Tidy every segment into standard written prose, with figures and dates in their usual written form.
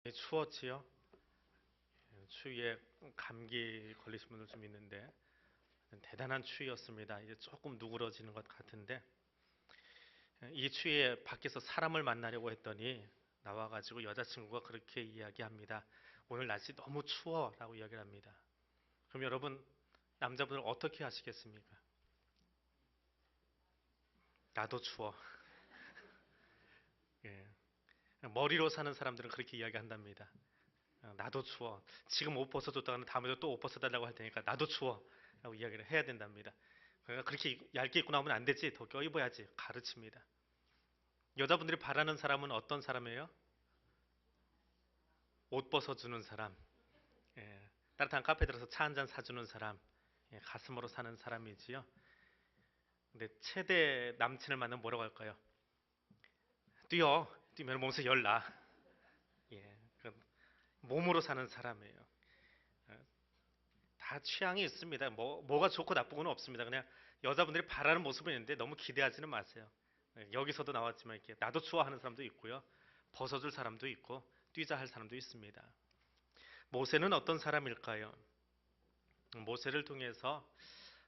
추웠지요? 추위에 감기 걸리신 분들 좀 있는데 대단한 추위였습니다. 이제 조금 누그러지는 것 같은데 이 추위에 밖에서 사람을 만나려고 했더니 나와가지고 여자친구가 그렇게 이야기합니다. 오늘 날씨 너무 추워라고 이야기를 합니다. 그럼 여러분 남자분들 어떻게 하시겠습니까? 나도 추워. 예. 머리로 사는 사람들은 그렇게 이야기한답니다. 나도 추워. 지금 옷 벗어줬다가는 다음에도 또 옷 벗어달라고 할 테니까 나도 추워. 라고 이야기를 해야 된답니다. 그러니까 그렇게 얇게 입고 나오면 안 되지. 더 껴입어야지. 가르칩니다. 여자분들이 바라는 사람은 어떤 사람이에요? 옷 벗어주는 사람. 예. 따뜻한 카페 들어서 차 한 잔 사주는 사람. 예, 가슴으로 사는 사람이지요. 근데 최대 남친을 만나면 뭐라고 할까요? 뛰어. 뛰면 몸에서 열 나. 예. 몸으로 사는 사람이에요. 예, 다 취향이 있습니다. 뭐가 좋고 나쁘고는 없습니다. 그냥 여자분들이 바라는 모습은 있는데 너무 기대하지는 마세요. 여기서도 나왔지만 이렇게 나도 좋아하는 사람도 있고요. 벗어줄 사람도 있고 뛰자 할 사람도 있습니다. 모세는 어떤 사람일까요? 모세를 통해서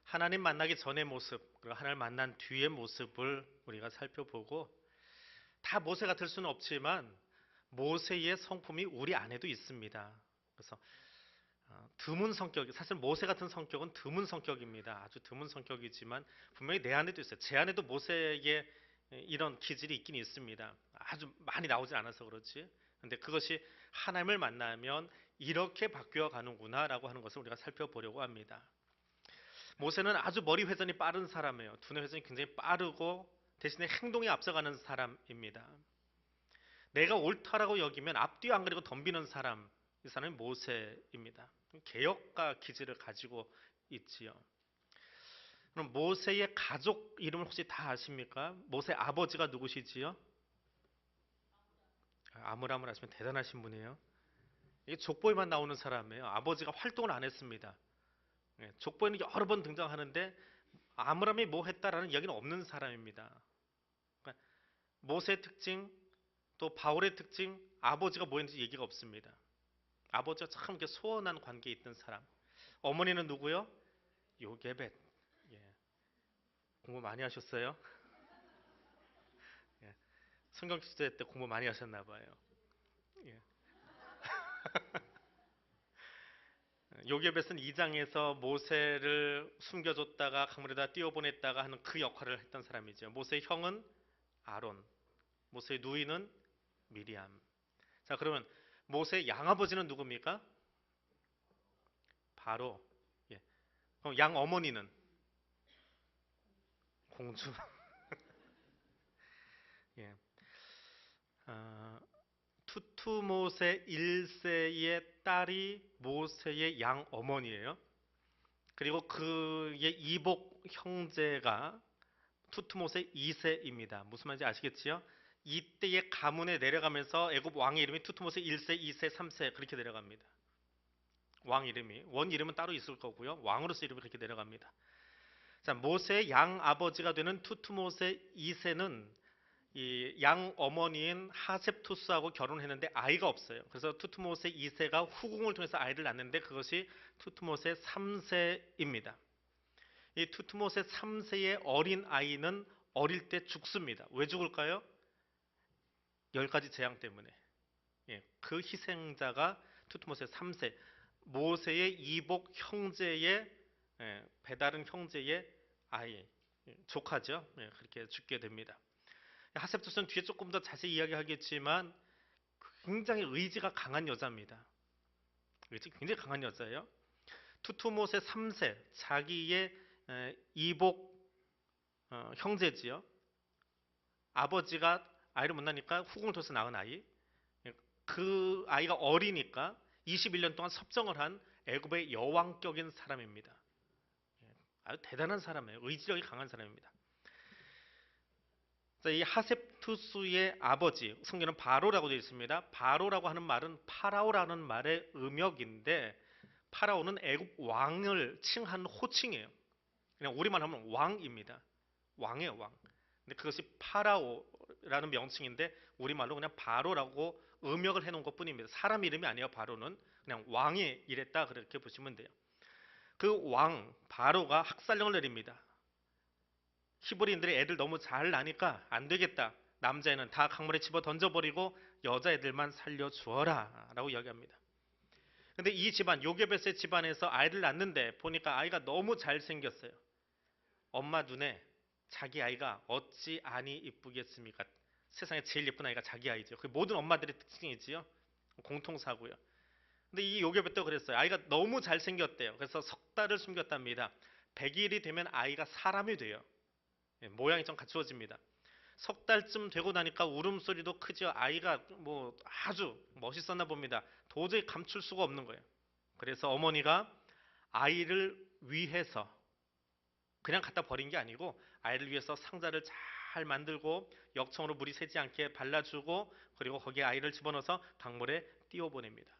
하나님 만나기 전의 모습, 그리고 하나님을 만난 뒤의 모습을 우리가 살펴보고 다 모세 같을 수는 없지만 모세의 성품이 우리 안에도 있습니다. 그래서 드문 성격, 사실 모세 같은 성격은 드문 성격입니다. 아주 드문 성격이지만 분명히 내 안에도 있어요. 제 안에도 모세의 이런 기질이 있긴 있습니다. 아주 많이 나오지 않아서 그렇지. 근데 그것이 하나님을 만나면 이렇게 바뀌어 가는구나라고 하는 것을 우리가 살펴보려고 합니다. 모세는 아주 머리 회전이 빠른 사람이에요. 두뇌 회전이 굉장히 빠르고 대신에 행동에 앞서가는 사람입니다. 내가 옳다라고 여기면 앞뒤 안 그리고 덤비는 사람, 이 사람이 모세입니다. 개혁가 기질을 가지고 있지요. 그럼 모세의 가족 이름을 혹시 다 아십니까? 모세 아버지가 누구시지요? 아므람을 아시면 대단하신 분이에요. 이게 족보에만 나오는 사람이에요. 아버지가 활동을 안 했습니다. 예, 족보에는 여러 번 등장하는데 아므람이 뭐 했다라는 이야기는 없는 사람입니다. 그러니까 모세의 특징, 또 바울의 특징, 아버지가 뭐 했는지 얘기가 없습니다. 아버지가 참 이렇게 소원한 관계에 있던 사람. 어머니는 누구요? 요게벳. 예, 공부 많이 하셨어요? 예, 성경 시대 때 공부 많이 하셨나 봐요. 예. 요게벳은 2장에서 모세를 숨겨줬다가 강물에다 띄워보냈다가 하는 그 역할을 했던 사람이죠. 모세의 형은 아론, 모세의 누이는 미리암. 자, 그러면 모세의 양아버지는 누굽니까? 바로. 예. 그럼 양 어머니는 공주. 예. 어, 투투모세 1세의 딸이 모세의 양 어머니예요. 그리고 그의 이복 형제가 투투모세 2세입니다. 무슨 말인지 아시겠지요? 이때의 가문에 내려가면서 애굽 왕의 이름이 투투모세 1세, 2세, 3세 그렇게 내려갑니다. 왕 이름이 원 이름은 따로 있을 거고요. 왕으로서 이름이 그렇게 내려갑니다. 자, 모세의 양 아버지가 되는 투투모세 2세는 이 양 어머니인 하셉투스하고 결혼했는데 아이가 없어요. 그래서 투투모세 2세가 후궁을 통해서 아이를 낳는데 그것이 투투모세 3세입니다. 이 투투모세 3세의 어린 아이는 어릴 때 죽습니다. 왜 죽을까요? 10가지 재앙 때문에. 예, 그 희생자가 투투모세 3세, 모세의 이복 형제의 배다른 형제의 아이, 조카죠. 예, 그렇게 죽게 됩니다. 하셉투스는 뒤에 조금 더 자세히 이야기하겠지만 굉장히 의지가 강한 여자입니다. 의지 굉장히 강한 여자예요. 투투모세 3세, 자기의 이복 형제지요. 아버지가 아이를 못 낳으니까 후궁을 통해서 낳은 아이. 그 아이가 어리니까 21년 동안 섭정을 한 애굽의 여왕격인 사람입니다. 아주 대단한 사람이에요. 의지력이 강한 사람입니다. 이 하셉투스의 아버지, 성경은 바로라고 되어 있습니다. 바로라고 하는 말은 파라오라는 말의 음역인데 파라오는 애굽 왕을 칭하는 호칭이에요. 그냥 우리만 하면 왕입니다. 왕이에요, 왕. 근데 그것이 파라오, 바로라는 명칭인데 우리말로 그냥 바로라고 음역을 해놓은 것뿐입니다. 사람 이름이 아니에요. 바로는 그냥 왕이 이랬다 그렇게 보시면 돼요. 그 왕 바로가 학살령을 내립니다. 히브리인들이 애들 너무 잘 나니까 안 되겠다. 남자애는 다 강물에 집어 던져버리고 여자애들만 살려주어라 라고 이야기합니다. 근데 이 집안 요게벳의 집안에서 아이를 낳는데 보니까 아이가 너무 잘생겼어요. 엄마 눈에 자기 아이가 어찌 아니 이쁘겠습니까? 세상에 제일 예쁜 아이가 자기 아이죠. 그 모든 엄마들의 특징이지요. 공통사고요. 근데 이 요괴벳도 그랬어요. 아이가 너무 잘생겼대요. 그래서 석 달을 숨겼답니다. 100일이 되면 아이가 사람이 돼요. 모양이 좀 갖추어집니다. 석 달쯤 되고 나니까 울음소리도 크죠. 아이가 뭐 아주 멋있었나 봅니다. 도저히 감출 수가 없는 거예요. 그래서 어머니가 아이를 위해서 그냥 갖다 버린 게 아니고 아이를 위해서 상자를 잘 만들고 역청으로 물이 새지 않게 발라주고 그리고 거기에 아이를 집어넣어서 강물에 띄워보냅니다.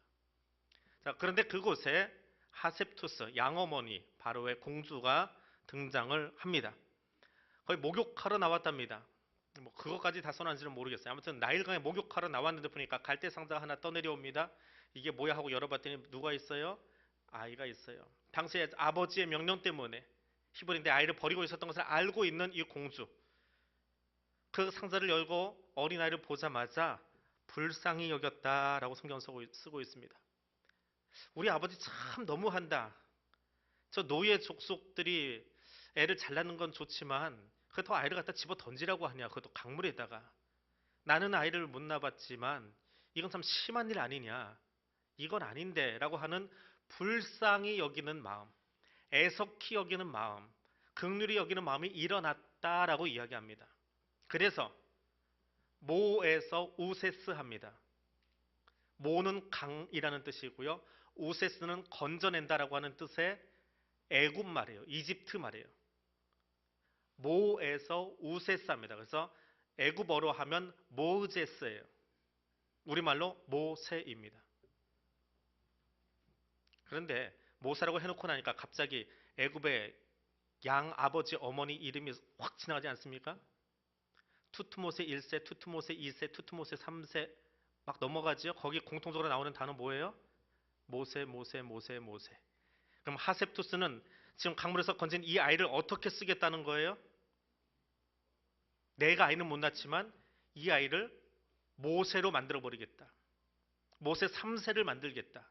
자, 그런데 그곳에 하셉투스 양어머니 바로의 공주가 등장을 합니다. 거의 목욕하러 나왔답니다. 뭐 그것까지 다 써놨는지는 모르겠어요. 아무튼 나일강에 목욕하러 나왔는데 보니까 갈대 상자가 하나 떠내려옵니다. 이게 뭐야 하고 열어봤더니 누가 있어요? 아이가 있어요. 당시에 아버지의 명령 때문에 히브리인데 아이를 버리고 있었던 것을 알고 있는 이 공주. 그 상자를 열고 어린아이를 보자마자 불쌍히 여겼다라고 성경 쓰고 있습니다. 우리 아버지 참 너무한다. 저 노예 족속들이 애를 잘 낳는 건 좋지만 그더 아이를 갖다 집어 던지라고 하냐. 그것도 강물에다가. 나는 아이를 못 낳았지만 이건 참 심한 일 아니냐. 이건 아닌데 라고 하는 불쌍히 여기는 마음, 애석히 여기는 마음, 긍휼히 여기는 마음이 일어났다라고 이야기합니다. 그래서 모에서 우세스 합니다. 모는 강이라는 뜻이고요. 우세스는 건져낸다라고 하는 뜻의 애굽 말이에요. 이집트 말이에요. 모에서 우세스 합니다. 그래서 애굽어로 하면 모제스예요. 우리말로 모세입니다. 그런데 모세라고 해놓고 나니까 갑자기 애굽의 양 아버지 어머니 이름이 확 지나가지 않습니까? 투트모세 1세, 투트모세 2세, 투트모세 3세 막 넘어가지요. 거기 공통적으로 나오는 단어 뭐예요? 모세, 모세, 모세, 모세. 그럼 하셉투스는 지금 강물에서 건진 이 아이를 어떻게 쓰겠다는 거예요? 내가 아이는 못 낳지만 이 아이를 모세로 만들어 버리겠다. 모세 3세를 만들겠다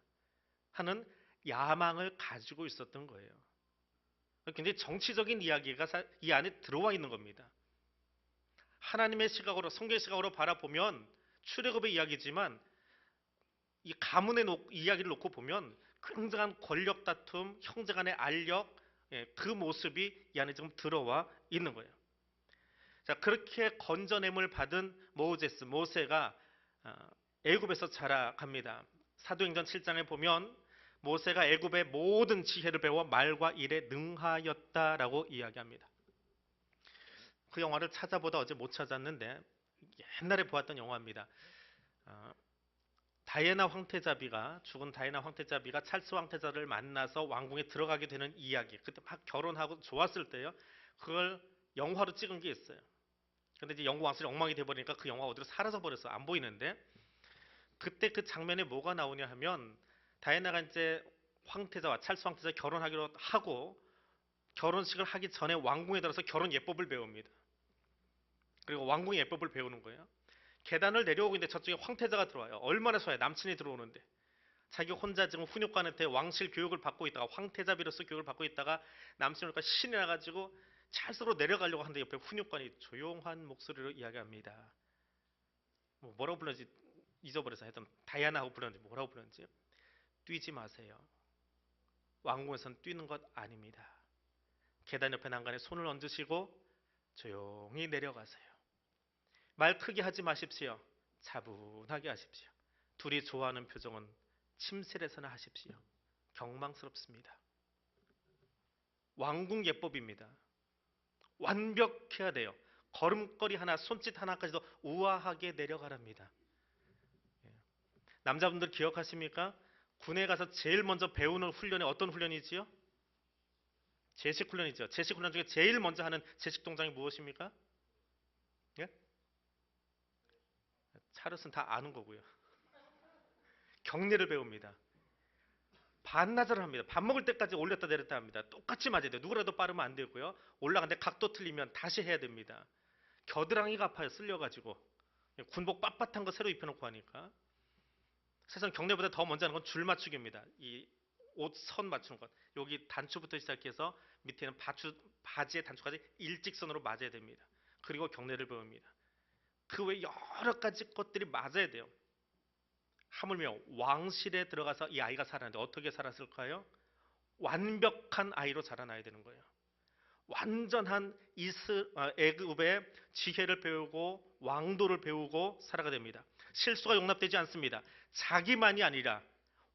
하는 야망을 가지고 있었던 거예요. 굉장히 정치적인 이야기가 이 안에 들어와 있는 겁니다. 하나님의 시각으로, 성경의 시각으로 바라보면 출애굽의 이야기지만 이 가문의 이야기를 놓고 보면 굉장한 권력 다툼, 형제 간의 알력, 그 모습이 이 안에 지금 들어와 있는 거예요. 자, 그렇게 건져냄을 받은 모세가 애굽에서 자라갑니다. 사도행전 7장에 보면 모세가 애굽의 모든 지혜를 배워 말과 일에 능하였다라고 이야기합니다. 그 영화를 찾아보다 어제 못 찾았는데 옛날에 보았던 영화입니다. 다이애나 황태자비가 죽은 다이애나 황태자비가 찰스 황태자를 만나서 왕궁에 들어가게 되는 이야기. 그때 막 결혼하고 좋았을 때요. 그걸 영화로 찍은 게 있어요. 근데 이제 영국 왕실이 엉망이 돼버리니까 그 영화가 어디로 사라져 버렸어. 안 보이는데 그때 그 장면에 뭐가 나오냐 하면 다이애나가 이제 황태자와 찰스 황태자 결혼하기로 하고 결혼식을 하기 전에 왕궁에 들어서 결혼 예법을 배웁니다. 그리고 왕궁의 예법을 배우는 거예요. 계단을 내려오고 있는데 저쪽에 황태자가 들어와요. 얼마나 좋아요. 남친이 들어오는데. 자기 혼자 지금 훈육관한테 왕실 교육을 받고 있다가 황태자비로서 교육을 받고 있다가 남친이 오니까 신이 나가지고 찰스로 내려가려고 하는데 옆에 훈육관이 조용한 목소리로 이야기합니다. 뭐라고 불렀는지 잊어버려서 하여튼 다이아나하고 불렀는지 뭐라고 불렀는지. 뛰지 마세요. 왕궁에선 뛰는 것 아닙니다. 계단 옆에 난간에 손을 얹으시고 조용히 내려가세요. 말 크게 하지 마십시오. 차분하게 하십시오. 둘이 좋아하는 표정은 침실에서나 하십시오. 경망스럽습니다. 왕궁 예법입니다. 완벽해야 돼요. 걸음걸이 하나, 손짓 하나까지도 우아하게 내려가랍니다. 남자분들 기억하십니까? 군에 가서 제일 먼저 배우는 훈련이 어떤 훈련이지요? 제식 훈련이죠. 제식 훈련 중에 제일 먼저 하는 제식 동작이 무엇입니까? 예? 샤롯은 다 아는 거고요. 경례를 배웁니다. 반나절을 합니다. 밥 먹을 때까지 올렸다 내렸다 합니다. 똑같이 맞아야 돼요. 누구라도 빠르면 안 되고요. 올라가는데 각도 틀리면 다시 해야 됩니다. 겨드랑이가 아파요. 쓸려가지고. 군복 빳빳한 거 새로 입혀놓고 하니까. 세상 경례보다 더 먼저 하는 건 줄 맞추기입니다. 이 옷 선 맞추는 것. 여기 단추부터 시작해서 밑에는 바지의 단추까지 일직선으로 맞아야 됩니다. 그리고 경례를 배웁니다. 그 외 여러 가지 것들이 맞아야 돼요. 하물며 왕실에 들어가서 이 아이가 살았는데 어떻게 살았을까요? 완벽한 아이로 자라나야 되는 거예요. 완전한 애굽의 지혜를 배우고 왕도를 배우고 살아가 됩니다. 실수가 용납되지 않습니다. 자기만이 아니라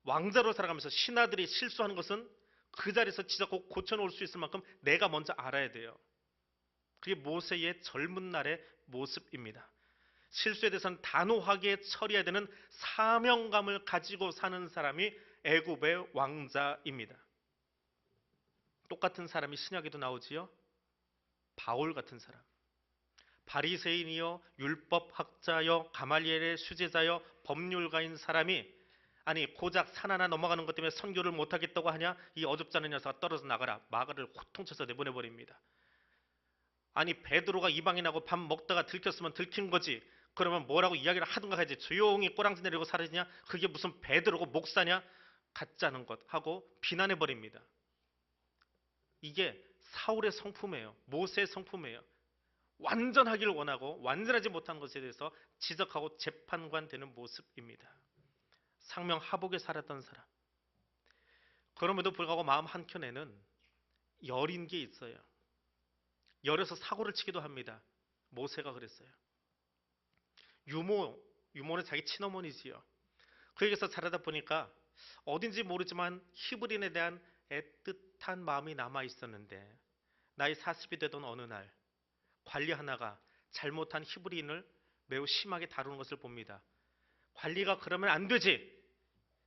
왕자로 살아가면서 신하들이 실수하는 것은 그 자리에서 지적하고 고쳐놓을 수 있을 만큼 내가 먼저 알아야 돼요. 그게 모세의 젊은 날의 모습입니다. 실수에 대해서는 단호하게 처리해야 되는 사명감을 가지고 사는 사람이 애굽의 왕자입니다. 똑같은 사람이 신약에도 나오지요. 바울 같은 사람. 바리새인이요, 율법학자요, 가말리엘의 수제자요, 법률가인 사람이 아니 고작 산 하나 넘어가는 것 때문에 선교를 못하겠다고 하냐? 이 어줍지 않은 녀석아 떨어져 나가라. 마가를 호통쳐서 내보내버립니다. 아니 베드로가 이방인하고 밥 먹다가 들켰으면 들킨 거지. 그러면 뭐라고 이야기를 하든가 해야지. 조용히 꼬랑지 내리고 사라지냐? 그게 무슨 베드로고 목사냐? 가짜는 것 하고 비난해버립니다. 이게 사울의 성품이에요. 모세의 성품이에요. 완전하기를 원하고 완전하지 못한 것에 대해서 지적하고 재판관 되는 모습입니다. 상명 하복에 살았던 사람. 그럼에도 불구하고 마음 한켠에는 여린 게 있어요. 열에서 사고를 치기도 합니다. 모세가 그랬어요. 유모는 자기 친어머니지요. 그에게서 자라다 보니까 어딘지 모르지만 히브리인에 대한 애틋한 마음이 남아 있었는데 나이 40이 되던 어느 날 관리 하나가 잘못한 히브리인을 매우 심하게 다루는 것을 봅니다. 관리가 그러면 안 되지.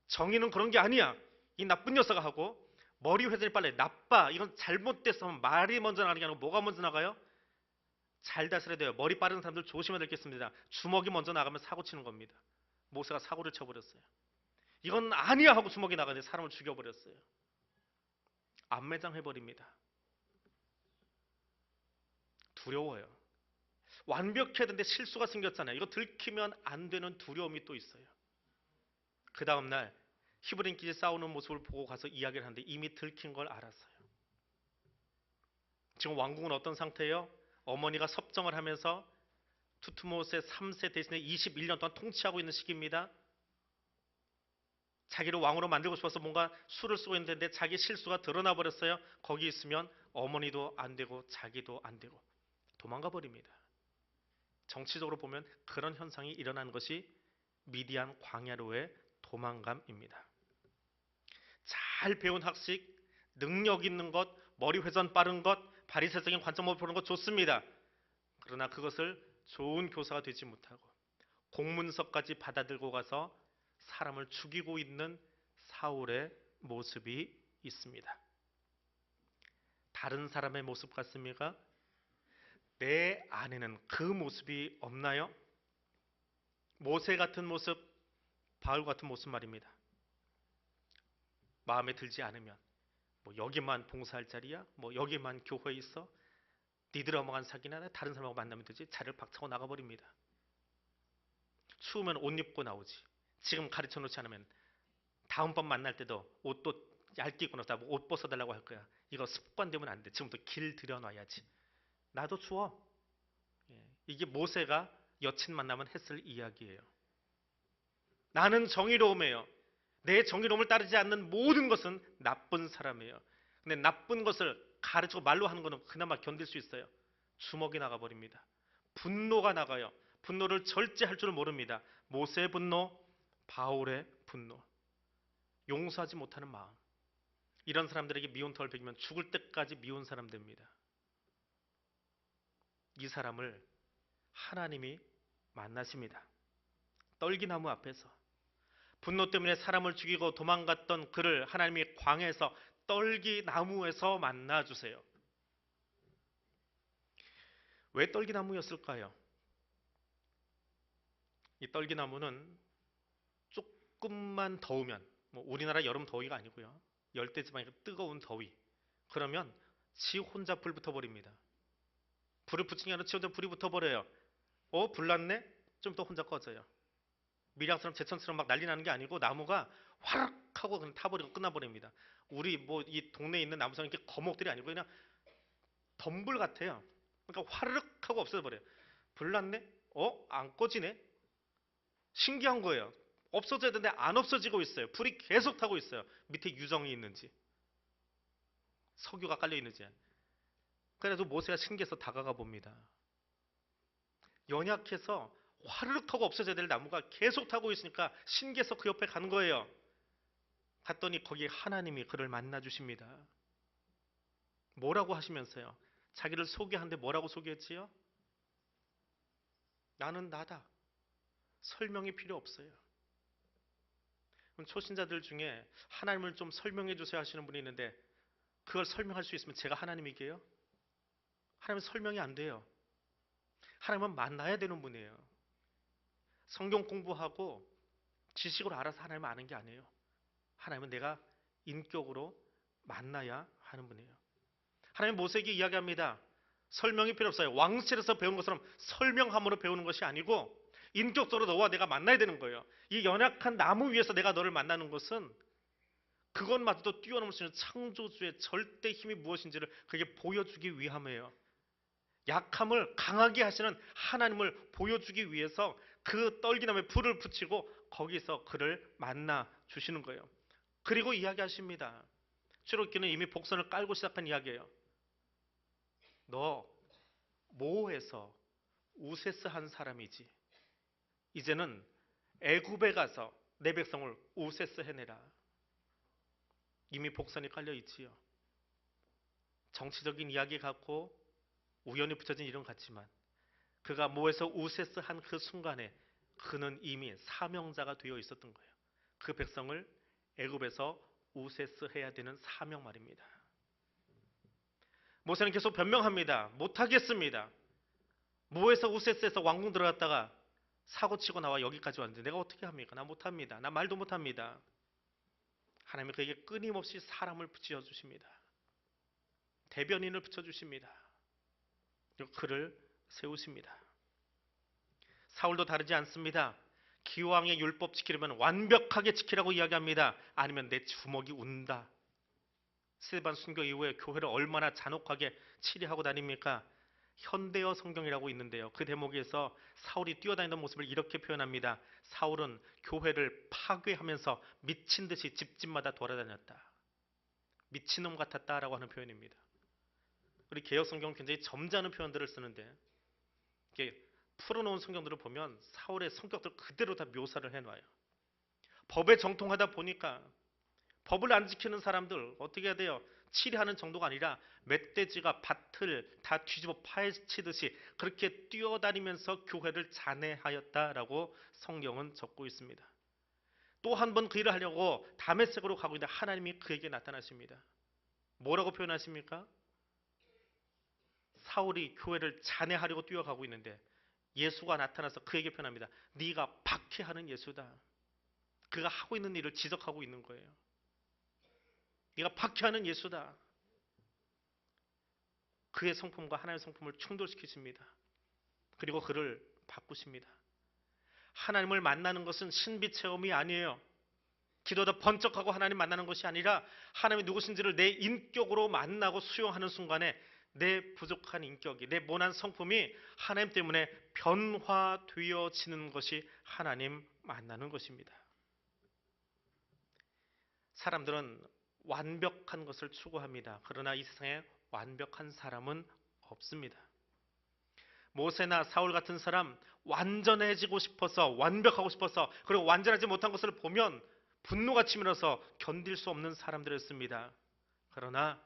정의는 그런 게 아니야. 이 나쁜 녀석아 하고 머리 회전이 빨라요. 나빠. 이건 잘못됐어. 말이 먼저 나가는 게 아니고 뭐가 먼저 나가요? 잘 다스려야 돼요. 머리 빠른 사람들 조심해야 되겠습니다. 주먹이 먼저 나가면 사고 치는 겁니다. 모세가 사고를 쳐버렸어요. 이건 아니야 하고 주먹이 나가는데 사람을 죽여버렸어요. 안매장해버립니다. 두려워요. 완벽해야 되는데 실수가 생겼잖아요. 이거 들키면 안 되는 두려움이 또 있어요. 그 다음날 히브리인끼리 싸우는 모습을 보고 가서 이야기를 하는데 이미 들킨 걸 알았어요. 지금 왕궁은 어떤 상태예요? 어머니가 섭정을 하면서 투트모스의 3세 대신에 21년 동안 통치하고 있는 시기입니다. 자기를 왕으로 만들고 싶어서 뭔가 수를 쓰고 있는데 자기 실수가 드러나 버렸어요. 거기 있으면 어머니도 안 되고 자기도 안 되고 도망가 버립니다. 정치적으로 보면 그런 현상이 일어나는 것이 미디안 광야로의 도망감입니다. 잘 배운 학식, 능력 있는 것, 머리 회전 빠른 것, 바리새적인 관점으로 보는 것 좋습니다. 그러나 그것을 좋은 교사가 되지 못하고 공문서까지 받아들고 가서 사람을 죽이고 있는 사울의 모습이 있습니다. 다른 사람의 모습 같습니까? 내 안에는 그 모습이 없나요? 모세 같은 모습, 바울 같은 모습 말입니다. 마음에 들지 않으면 뭐 여기만 봉사할 자리야? 뭐 여기만 교회에 있어? 니들 어멍한 사기나 다른 사람하고 만나면 되지? 자리를 박차고 나가버립니다. 추우면 옷 입고 나오지. 지금 가르쳐 놓지 않으면 다음번 만날 때도 옷도 얇게 입고 나서 옷 벗어달라고 할 거야. 이거 습관되면 안 돼. 지금부터 길 들여놔야지. 나도 추워. 이게 모세가 여친 만나면 했을 이야기예요. 나는 정의로움이에요. 내 정의로움을 따르지 않는 모든 것은 나쁜 사람이에요. 근데 나쁜 것을 가르치고 말로 하는 것은 그나마 견딜 수 있어요. 주먹이 나가버립니다. 분노가 나가요. 분노를 절제할 줄 모릅니다. 모세의 분노, 바울의 분노. 용서하지 못하는 마음. 이런 사람들에게 미운 털을 베기면 죽을 때까지 미운 사람 됩니다. 이 사람을 하나님이 만나십니다. 떨기나무 앞에서. 분노 때문에 사람을 죽이고 도망갔던 그를 하나님이 광야에서 떨기나무에서 만나주세요. 왜 떨기나무였을까요? 이 떨기나무는 조금만 더우면, 뭐 우리나라 여름 더위가 아니고요. 열대지방의 뜨거운 더위. 그러면 지 혼자 불 붙어버립니다. 불을 붙이기 아니라 지 혼자 불이 붙어버려요. 불 났네? 좀 더 혼자 꺼져요. 밀양처럼 제천처럼 막 난리 나는 게 아니고 나무가 화락 하고 그냥 타버리고 끝나버립니다. 우리 뭐 이 동네에 있는 나무처럼 이렇게 거목들이 아니고 그냥 덤불 같아요. 그러니까 화르륵 하고 없어져버려요. 불 났네? 안 꺼지네? 신기한 거예요. 없어져야 되는데 안 없어지고 있어요. 불이 계속 타고 있어요. 밑에 유정이 있는지, 석유가 깔려 있는지. 그래도 모세가 신기해서 다가가 봅니다. 연약해서 화르륵 하고 없어져야 될 나무가 계속 타고 있으니까 신기해서 그 옆에 간 거예요. 갔더니 거기에 하나님이 그를 만나 주십니다. 뭐라고 하시면서요? 자기를 소개하는데 뭐라고 소개했지요? 나는 나다. 설명이 필요 없어요. 초신자들 중에 하나님을 좀 설명해 주세요 하시는 분이 있는데 그걸 설명할 수 있으면 제가 하나님이게요? 하나님은 설명이 안 돼요. 하나님은 만나야 되는 분이에요. 성경 공부하고 지식으로 알아서 하나님을 아는 게 아니에요. 하나님은 내가 인격으로 만나야 하는 분이에요. 하나님 모세에게 이야기합니다. 설명이 필요 없어요. 왕실에서 배운 것처럼 설명함으로 배우는 것이 아니고 인격적으로 너와 내가 만나야 되는 거예요. 이 연약한 나무 위에서 내가 너를 만나는 것은 그것마저도 뛰어넘을 수 있는 창조주의 절대 힘이 무엇인지를 그게 보여주기 위함이에요. 약함을 강하게 하시는 하나님을 보여주기 위해서 그 떨기나무에 불을 붙이고 거기서 그를 만나 주시는 거예요. 그리고 이야기하십니다. 출애굽기는 이미 복선을 깔고 시작한 이야기예요. 너 모에서 우세스 한 사람이지. 이제는 애굽에 가서 내 백성을 우세스 해내라. 이미 복선이 깔려 있지요. 정치적인 이야기 갖고 우연히 붙여진 이름 같지만 그가 모에서 우세스 한 그 순간에 그는 이미 사명자가 되어 있었던 거예요. 그 백성을 애굽에서 우세스 해야 되는 사명 말입니다. 모세는 계속 변명합니다. 못하겠습니다. 모에서 우세스에서 왕궁 들어갔다가 사고치고 나와 여기까지 왔는데 내가 어떻게 합니까? 나 못합니다. 나 말도 못합니다. 하나님은 그에게 끊임없이 사람을 붙여주십니다. 대변인을 붙여주십니다. 그리고 그를 세우십니다. 사울도 다르지 않습니다. 기왕의 율법 지키려면 완벽하게 지키라고 이야기합니다. 아니면 내 주먹이 운다. 스데반 순교 이후에 교회를 얼마나 잔혹하게 치리하고 다닙니까? 현대어 성경이라고 있는데요. 그 대목에서 사울이 뛰어다니던 모습을 이렇게 표현합니다. 사울은 교회를 파괴하면서 미친 듯이 집집마다 돌아다녔다. 미친놈 같았다라고 하는 표현입니다. 우리 개역 성경은 굉장히 점잖은 표현들을 쓰는데 이렇게 풀어놓은 성경들을 보면 사울의 성격들 그대로 다 묘사를 해놔요. 법에 정통하다 보니까 법을 안 지키는 사람들 어떻게 해야 돼요? 치리하는 정도가 아니라 멧돼지가 밭을 다 뒤집어 파헤치듯이 그렇게 뛰어다니면서 교회를 잔해하였다라고 성경은 적고 있습니다. 또 한 번 그 일을 하려고 다메섹으로 가고 있는데 하나님이 그에게 나타나십니다. 뭐라고 표현하십니까? 사울이 교회를 잔해하려고 뛰어가고 있는데 예수가 나타나서 그에게 표현합니다. 네가 박해하는 예수다. 그가 하고 있는 일을 지적하고 있는 거예요. 네가 박해하는 예수다. 그의 성품과 하나님의 성품을 충돌시키십니다. 그리고 그를 바꾸십니다. 하나님을 만나는 것은 신비 체험이 아니에요. 기도하다 번쩍하고 하나님 만나는 것이 아니라 하나님이 누구신지를 내 인격으로 만나고 수용하는 순간에 내 부족한 인격이, 내 모난 성품이 하나님 때문에 변화되어지는 것이 하나님 만나는 것입니다. 사람들은 완벽한 것을 추구합니다. 그러나 이 세상에 완벽한 사람은 없습니다. 모세나 사울 같은 사람 완전해지고 싶어서 완벽하고 싶어서 그리고 완전하지 못한 것을 보면 분노가 치밀어서 견딜 수 없는 사람들이었습니다. 그러나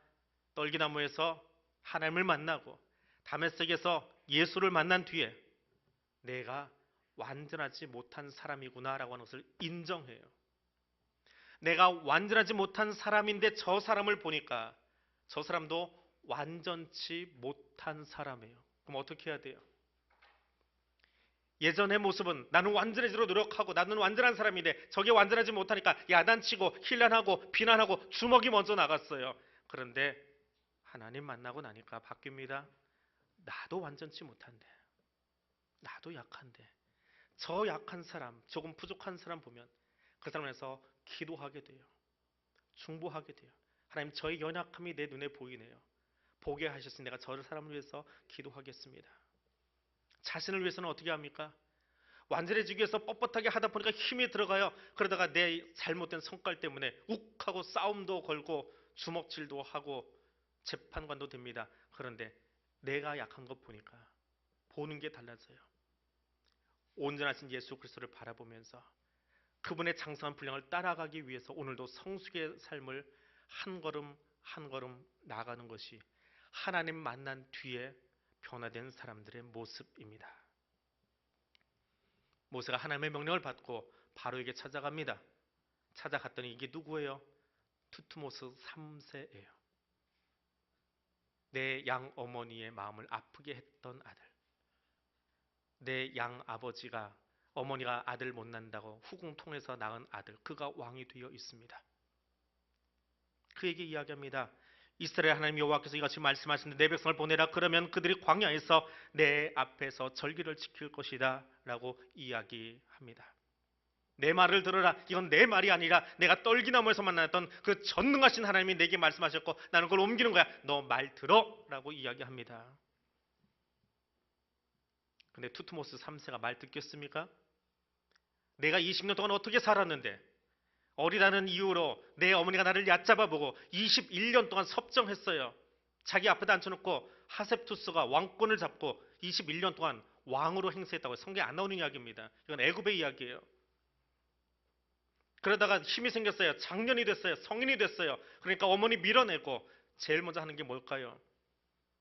떨기나무에서 하나님을 만나고 다메섹에서 예수를 만난 뒤에 내가 완전하지 못한 사람이구나라고 하는 것을 인정해요. 내가 완전하지 못한 사람인데 저 사람을 보니까 저 사람도 완전치 못한 사람이에요. 그럼 어떻게 해야 돼요? 예전의 모습은 나는 완전해지도록 노력하고 나는 완전한 사람인데 저게 완전하지 못하니까 야단치고 힐난하고 비난하고 주먹이 먼저 나갔어요. 그런데 하나님 만나고 나니까 바뀝니다. 나도 완전치 못한데, 나도 약한데, 저 약한 사람, 조금 부족한 사람 보면 그 사람에서 기도하게 돼요. 중보하게 돼요. 하나님, 저의 연약함이 내 눈에 보이네요. 보게 하셨으니 내가 저 사람을 위해서 기도하겠습니다. 자신을 위해서는 어떻게 합니까? 완전해지기 위해서 뻣뻣하게 하다 보니까 힘이 들어가요. 그러다가 내 잘못된 성깔 때문에 욱하고 싸움도 걸고 주먹질도 하고 재판관도 됩니다. 그런데 내가 약한 것 보니까 보는 게 달라져요. 온전하신 예수 그리스도를 바라보면서 그분의 장성한 분량을 따라가기 위해서 오늘도 성숙의 삶을 한 걸음 한 걸음 나아가는 것이 하나님 만난 뒤에 변화된 사람들의 모습입니다. 모세가 하나님의 명령을 받고 바로에게 찾아갑니다. 찾아갔더니 이게 누구예요? 투트모스 3세예요. 내 양 어머니의 마음을 아프게 했던 아들. 내 양 아버지가 어머니가 아들 못 낳는다고 후궁통해서 낳은 아들. 그가 왕이 되어 있습니다. 그에게 이야기합니다. 이스라엘 하나님 여호와께서 이같이 말씀하시는데 내 백성을 보내라. 그러면 그들이 광야에서 내 앞에서 절기를 지킬 것이다 라고 이야기합니다. 내 말을 들어라. 이건 내 말이 아니라 내가 떨기나무에서 만났던 그 전능하신 하나님이 내게 말씀하셨고 나는 그걸 옮기는 거야. 너 말 들어 라고 이야기합니다. 근데 투트모스 3세가 말 듣겠습니까? 내가 20년 동안 어떻게 살았는데 어리다는 이유로 내 어머니가 나를 얕잡아보고 21년 동안 섭정했어요. 자기 앞에다 앉혀놓고 하셉투스가 왕권을 잡고 21년 동안 왕으로 행세했다고 성경에 안 나오는 이야기입니다. 이건 애굽의 이야기예요. 그러다가 힘이 생겼어요. 장년이 됐어요. 성인이 됐어요. 그러니까 어머니 밀어내고 제일 먼저 하는 게 뭘까요?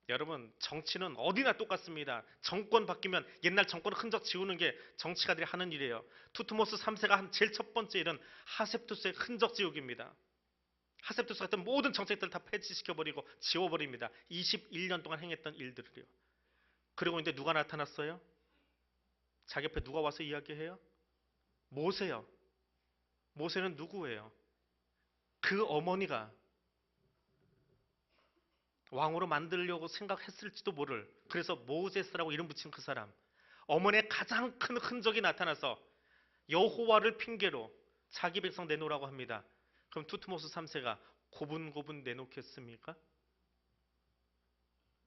여러분, 정치는 어디나 똑같습니다. 정권 바뀌면 옛날 정권 흔적 지우는 게 정치가들이 하는 일이에요. 투트모스 3세가 한 제일 첫 번째 일은 하셉투스의 흔적 지우기입니다. 하셉투스 같은 모든 정책들을 다 폐지시켜버리고 지워버립니다. 21년 동안 행했던 일들을요. 그리고 이제 누가 나타났어요? 자기 옆에 누가 와서 이야기해요? 모세요. 모세는 누구예요? 그 어머니가 왕으로 만들려고 생각했을지도 모를, 그래서 모세스라고 이름 붙인 그 사람, 어머니의 가장 큰 흔적이 나타나서 여호와를 핑계로 자기 백성 내놓으라고 합니다. 그럼 투트모스 3세가 고분고분 내놓겠습니까?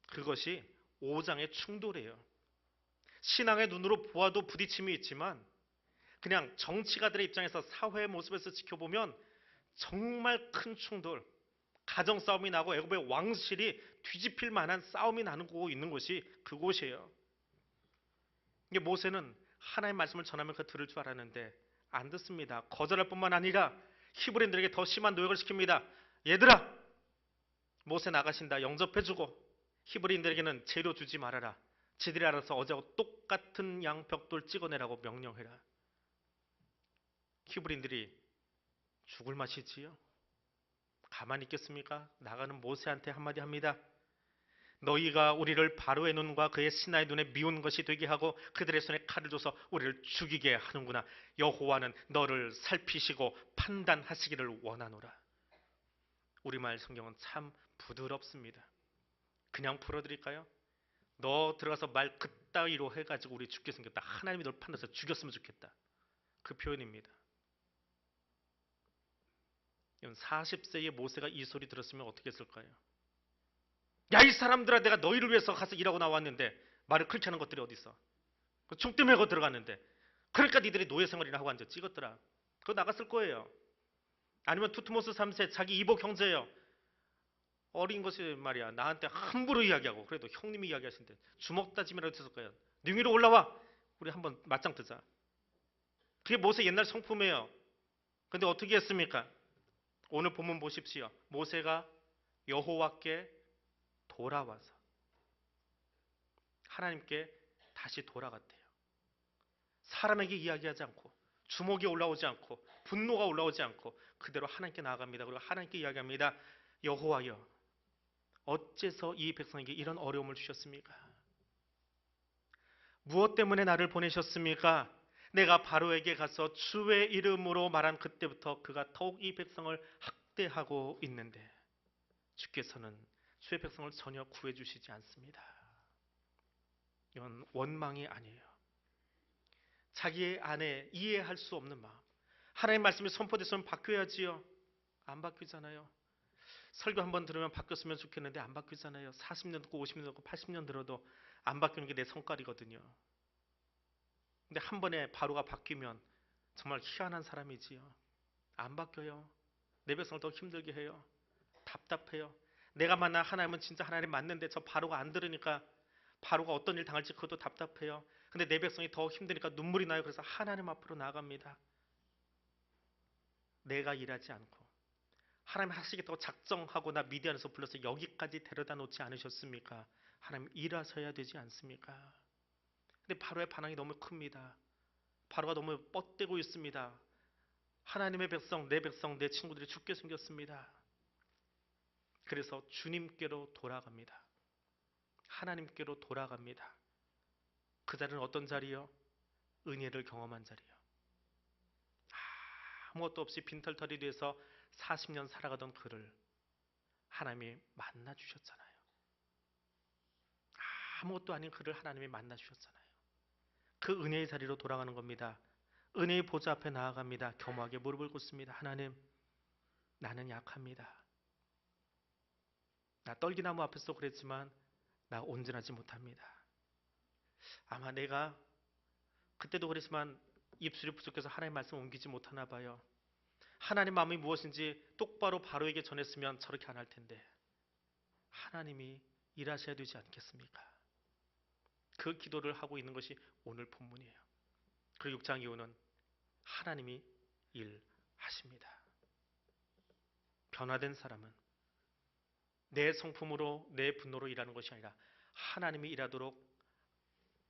그것이 5장의 충돌이에요. 신앙의 눈으로 보아도 부딪힘이 있지만 그냥 정치가들의 입장에서 사회의 모습에서 지켜보면 정말 큰 충돌, 가정 싸움이 나고 애굽의 왕실이 뒤집힐 만한 싸움이 나고 있는 곳이 그곳이에요. 이게 모세는 하나님의 말씀을 전하면 그 들을 줄 알았는데 안 듣습니다. 거절할 뿐만 아니라 히브리인들에게 더 심한 노역을 시킵니다. 얘들아, 모세 나가신다. 영접해주고 히브리인들에게는 재료 주지 말아라. 지들이 알아서 어제하고 똑같은 양벽돌 찍어내라고 명령해라. 히브리인들이 죽을 맛이지요. 가만히 있겠습니까? 나가는 모세한테 한마디 합니다. 너희가 우리를 바로의 눈과 그의 신하의 눈에 미운 것이 되게 하고 그들의 손에 칼을 줘서 우리를 죽이게 하는구나. 여호와는 너를 살피시고 판단하시기를 원하노라. 우리말 성경은 참 부드럽습니다. 그냥 풀어드릴까요? 너 들어가서 말 그따위로 해가지고 우리 죽게 생겼다. 하나님이 널 판단해서 죽였으면 좋겠다. 그 표현입니다. 40세의 모세가 이 소리 들었으면 어떻게 했을까요? 야, 이 사람들아, 내가 너희를 위해서 가서 일하고 나왔는데 말을 그렇게 하는 것들이 어디 있어? 총대 메고 들어갔는데 그러니까 니들이 노예 생활이나 하고 앉아 찍었더라. 그거 나갔을 거예요. 아니면 투트모스 3세 자기 이복 형제예요. 어린 것이 말이야 나한테 함부로 이야기하고 그래도 형님이 이야기하신데 주먹 다짐이라도 했을 거예요. 네 위로 올라와. 우리 한번 맞짱 뜨자. 그게 모세 옛날 성품이에요. 근데 어떻게 했습니까? 오늘 본문 보십시오. 모세가 여호와께 돌아와서 하나님께 다시 돌아갔대요. 사람에게 이야기하지 않고 주먹이 올라오지 않고 분노가 올라오지 않고 그대로 하나님께 나아갑니다. 그리고 하나님께 이야기합니다. 여호와여, 어째서 이 백성에게 이런 어려움을 주셨습니까? 무엇 때문에 나를 보내셨습니까? 내가 바로에게 가서 주의 이름으로 말한 그때부터 그가 더욱 이 백성을 학대하고 있는데 주께서는 주의 백성을 전혀 구해주시지 않습니다. 이건 원망이 아니에요. 자기의 안에 이해할 수 없는 마음. 하나님 말씀이 선포됐으면 바뀌어야지요. 안 바뀌잖아요. 설교 한번 들으면 바뀌었으면 좋겠는데 안 바뀌잖아요. 40년 듣고 50년 듣고 80년 들어도 안 바뀌는 게 내 성깔이거든요. 근데 한 번에 바로가 바뀌면 정말 희한한 사람이지요. 안 바뀌어요. 내 백성을 더 힘들게 해요. 답답해요. 내가 만난 하나님은 진짜 하나님 맞는데 저 바로가 안 들으니까 바로가 어떤 일 당할지 그것도 답답해요. 근데 내 백성이 더 힘드니까 눈물이 나요. 그래서 하나님 앞으로 나아갑니다. 내가 일하지 않고 하나님 하시겠다고 작정하고 나 미디안에서 불러서 여기까지 데려다 놓지 않으셨습니까? 하나님 일하셔야 되지 않습니까? 근데 바로의 반항이 너무 큽니다. 바로가 너무 뻗대고 있습니다. 하나님의 백성, 내 친구들이 죽게 생겼습니다. 그래서 주님께로 돌아갑니다. 하나님께로 돌아갑니다. 그 자리는 어떤 자리요? 은혜를 경험한 자리요. 아무것도 없이 빈털터리 돼서 40년 살아가던 그를 하나님이 만나 주셨잖아요. 아무것도 아닌 그를 하나님이 만나 주셨잖아요. 그 은혜의 자리로 돌아가는 겁니다. 은혜의 보좌 앞에 나아갑니다. 겸허하게 무릎을 꿇습니다. 하나님, 나는 약합니다. 나 떨기나무 앞에서 그랬지만 나 온전하지 못합니다. 아마 내가 그때도 그랬지만 입술이 부족해서 하나님의 말씀을 옮기지 못하나 봐요. 하나님 마음이 무엇인지 똑바로 바로에게 전했으면 저렇게 안 할 텐데 하나님이 일하셔야 되지 않겠습니까? 그 기도를 하고 있는 것이 오늘 본문이에요. 그리고 6장 이후는 하나님이 일하십니다. 변화된 사람은 내 성품으로 내 분노로 일하는 것이 아니라 하나님이 일하도록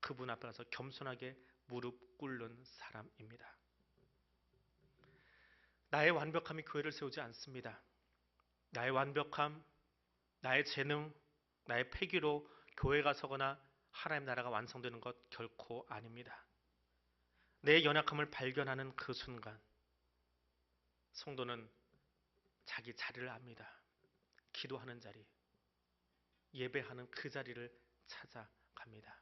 그분 앞에 가서 겸손하게 무릎 꿇는 사람입니다. 나의 완벽함이 교회를 세우지 않습니다. 나의 완벽함, 나의 재능, 나의 패기로 교회가 서거나 하나님 나라가 완성되는 것 결코 아닙니다. 내 연약함을 발견하는 그 순간 성도는 자기 자리를 압니다. 기도하는 자리, 예배하는 그 자리를 찾아갑니다.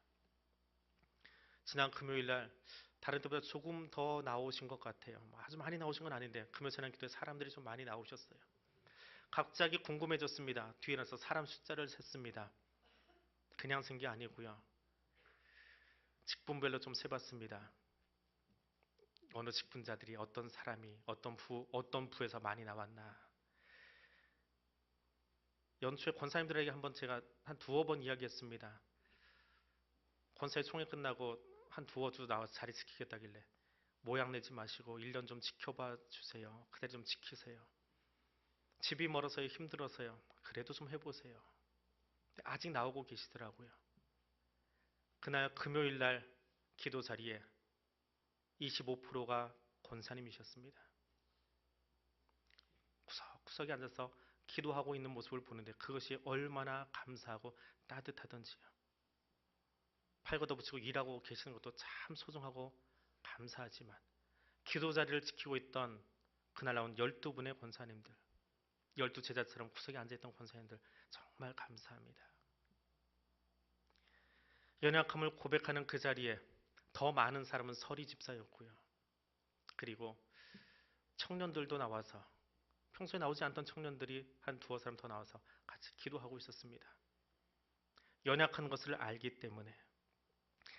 지난 금요일 날 다른 때보다 조금 더 나오신 것 같아요. 아주 많이 나오신 건 아닌데 금요 찬양 기도에 사람들이 좀 많이 나오셨어요. 갑자기 궁금해졌습니다. 뒤에 나서 사람 숫자를 셌습니다. 그냥 센 게 아니고요. 직분별로 좀 세봤습니다. 어느 직분자들이 어떤 사람이 어떤 부에서 많이 나왔나. 연초에 권사님들에게 한번 제가 한 두어 번 이야기했습니다. 권사의 총회 끝나고 한 두어 주 나와서 자리 지키겠다길래 모양 내지 마시고 1년 좀 지켜봐 주세요. 그대로 좀 지키세요. 집이 멀어서요, 힘들어서요. 그래도 좀 해보세요. 아직 나오고 계시더라고요. 그날 금요일 날 기도 자리에 25%가 권사님이셨습니다. 구석구석에 앉아서 기도하고 있는 모습을 보는데 그것이 얼마나 감사하고 따뜻하던지요. 팔 걷어붙이고 일하고 계시는 것도 참 소중하고 감사하지만 기도 자리를 지키고 있던 그날 나온 12분의 권사님들, 12제자처럼 구석에 앉아있던 권사님들 정말 감사합니다. 연약함을 고백하는 그 자리에 더 많은 사람은 서리 집사였고요. 그리고 청년들도 나와서 평소에 나오지 않던 청년들이 한 두어 사람 더 나와서 같이 기도하고 있었습니다. 연약한 것을 알기 때문에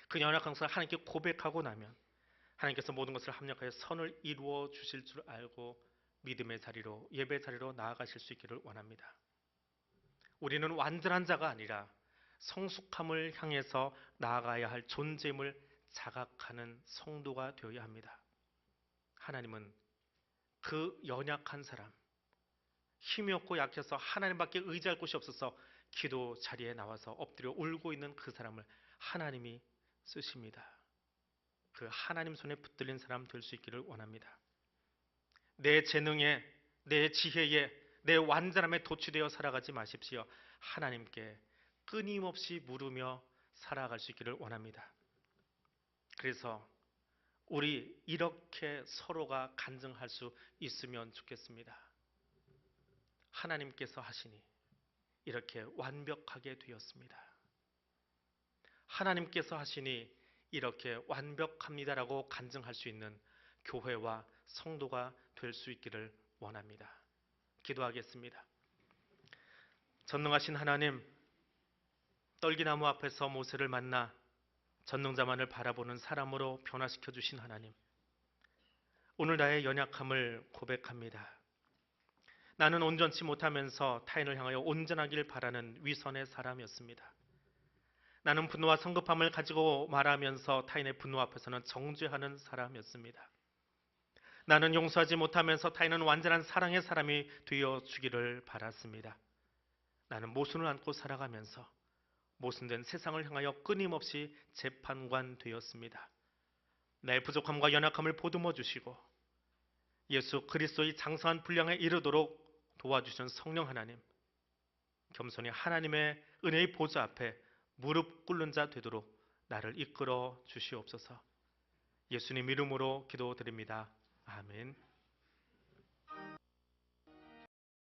그 연약한 것을 하나님께 고백하고 나면 하나님께서 모든 것을 합력하여 선을 이루어 주실 줄 알고 믿음의 자리로 예배 자리로 나아가실 수 있기를 원합니다. 우리는 완전한 자가 아니라 성숙함을 향해서 나아가야 할 존재임을 자각하는 성도가 되어야 합니다. 하나님은 그 연약한 사람, 힘이 없고 약해서 하나님밖에 의지할 곳이 없어서 기도 자리에 나와서 엎드려 울고 있는 그 사람을 하나님이 쓰십니다. 그 하나님 손에 붙들린 사람 될 수 있기를 원합니다. 내 재능에, 내 지혜에, 내 완전함에 도취되어 살아가지 마십시오. 하나님께 끊임없이 물으며 살아갈 수 있기를 원합니다. 그래서 우리 이렇게 서로가 간증할 수 있으면 좋겠습니다. 하나님께서 하시니 이렇게 완벽하게 되었습니다. 하나님께서 하시니 이렇게 완벽합니다라고 간증할 수 있는 교회와 성도가 될 수 있기를 원합니다. 기도하겠습니다. 전능하신 하나님, 떨기나무 앞에서 모세를 만나 전능자만을 바라보는 사람으로 변화시켜 주신 하나님, 오늘 나의 연약함을 고백합니다. 나는 온전치 못하면서 타인을 향하여 온전하길 바라는 위선의 사람이었습니다. 나는 분노와 성급함을 가지고 말하면서 타인의 분노 앞에서는 정죄하는 사람이었습니다. 나는 용서하지 못하면서 타인은 완전한 사랑의 사람이 되어 주기를 바랐습니다. 나는 모순을 안고 살아가면서 모순된 세상을 향하여 끊임없이 재판관 되었습니다. 내 부족함과 연약함을 보듬어 주시고 예수 그리스도의 장성한 분량에 이르도록 도와주신 성령 하나님, 겸손히 하나님의 은혜의 보좌 앞에 무릎 꿇는 자 되도록 나를 이끌어 주시옵소서. 예수님 이름으로 기도드립니다. 아멘.